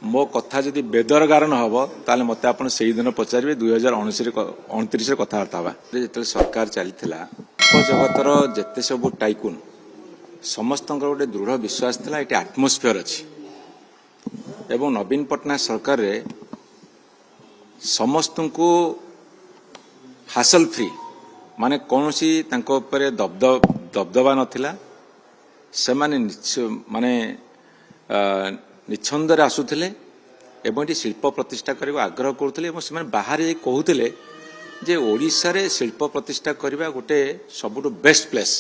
मो कथा जदि बेदरगार न हम ताले मत आप से दिन पचारे 2029 कथबार्ता हाँ जो सरकार चली जगतर जिते सब टाइकुन समस्त गोटे दृढ़ विश्वास था ये आटमोस्फियर अच्छी एवं नवीन पट्टनायक सरकार रे समस्त को हासल फ्री माने कौन सी दबदबा नथिला से माने निछंदरे आसुथिले एवं ये शिल्प प्रतिष्ठा करने आग्रह करुले से बाहर कहते जे ओडिशा रे शिल्प प्रतिष्ठा करने गोटे सबुठ बेस्ट प्लेस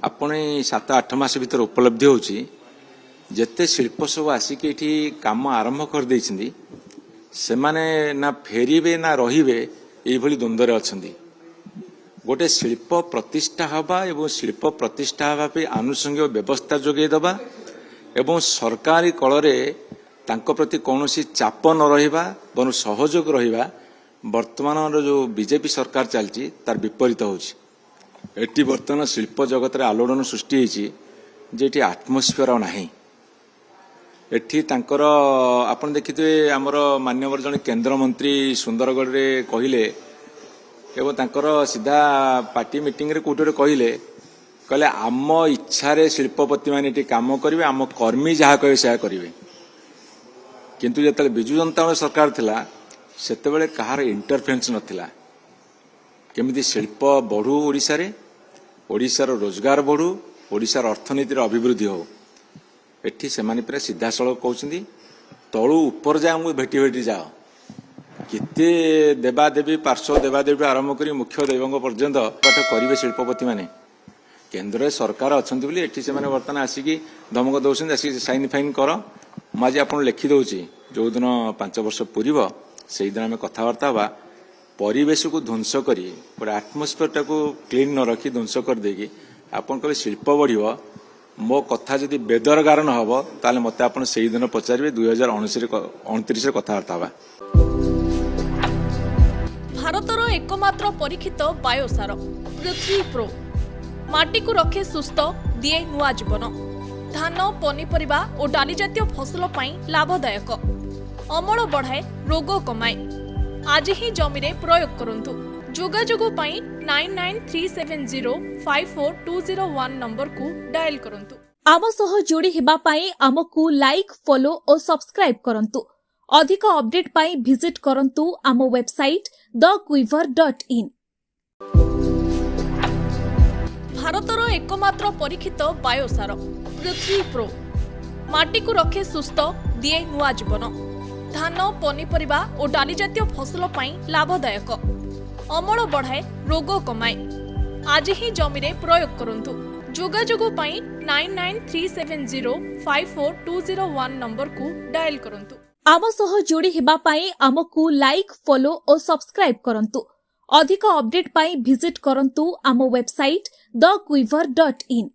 आपण 7-8 मास भीतर उपलब्धि होची जेते शिल्प सब आसिक ये काम आरंभ कर देइछिंदी से माने ना फेरिबे ना रहिबे एई भली द्वंद्वरे अछंदी गोटे शिल्प प्रतिष्ठा हवा एवं शिल्प प्रतिष्ठा हवा पे आनुषंगिक व्यवस्था जोगे दबा एवं सरकारी कଳରେ तांको प्रति कौनसी चाप न रहिबा बरु सहयोग रहिबा वर्तमान जो बीजेपी सरकार चलची तार विपरीत होची एटी वर्तमान शिल्प जगत रे आलोड़न सृष्टि होईची जे एटी आटमोस्फियर नाही एटी तांकर आपण देखिथे हमर मान्यवर जने केंद्र मंत्री सुंदरगढ़ रे कहिले एवं तांकर सीधा पार्टी मीटिंग रे कोटरे कहिले कहले आम इच्छा रे शिल्पपति माने एटी काम करिवे आम कर्मी जहा कहे से करिवे किंतु जेतले बिजु जनता दल सरकार थिला सेतेबेले कहार इंटरफेरेंस नथिला केमिति शिल्प बढ़ू ओडिशा रे ओडिशार रोजगार बढ़ू ओडिशार अर्थनीतिर अभिवृद्धि हो एठी से माने पूरा सीधा सड़क कहउछंदी तळु ऊपर जा हम भेटी भेटी जाओ किते देवादेवी पार्श्व देवादेवी आरंभ करी मुख्य देवंग पर्यंत पाठ करिवे शिल्पपति माने केंद्र सरकार अछंती बोली एठी से माने वर्तमान आसिकी धमक दउछन आसिकी साइन फाइन कर म आज आपन लिखि दउची जो दिन 5 वर्ष पूर्व से दिन आम कथबार्ता हवा परिवेश को ध्वंस करी पूरे आटमोस्फियर टाको क्लीन न रखी ध्वंस कर देगी आपन कबे शिल्प बढ़िबो मो कथा जदि बेदरगार न हम ताले मत आप से दिन पचारे 2029 कथबार्ता हवा भारतर एकमात्र परीक्षित बायोसार पृथ्वी प्रो माटी को रखे सुस्थ दिए नुआ जीवन धान पनीपरिबा और डाली जातीय फसल पाई लाभदायक अमल बढ़ाए रोग कमाए आज ही जमीरे प्रयोग करंतु जोगाजोग पाई 9937054201 नंबर को डायल करंतु आम सह जोड़ी हेबा पाई आमको लाइक फॉलो और सब्सक्राइब करंतु अधिक अपडेट पाई विजिट करंतु आम वेबसाइट thequiver.in भारतर एकमात्र परीक्षित बायोसार पृथ्वी प्रो माटी को रखे सुस्थ दिए नुआ जीवन धान पनीपरिबा और डाली जातीय फसल पाई लाभदायक अमल बढ़ाए रोग कमाए आज ही जमीरे प्रयोग करंतु जोगाजोग पाई 9937054201 नंबर को डायल करंतु आम सह जोड़ी हेबा पाई आमको लाइक फॉलो और सब्सक्राइब करंतु अधिक अपडेट पाई विजिट करंतु आम वेबसाइट thequiver.in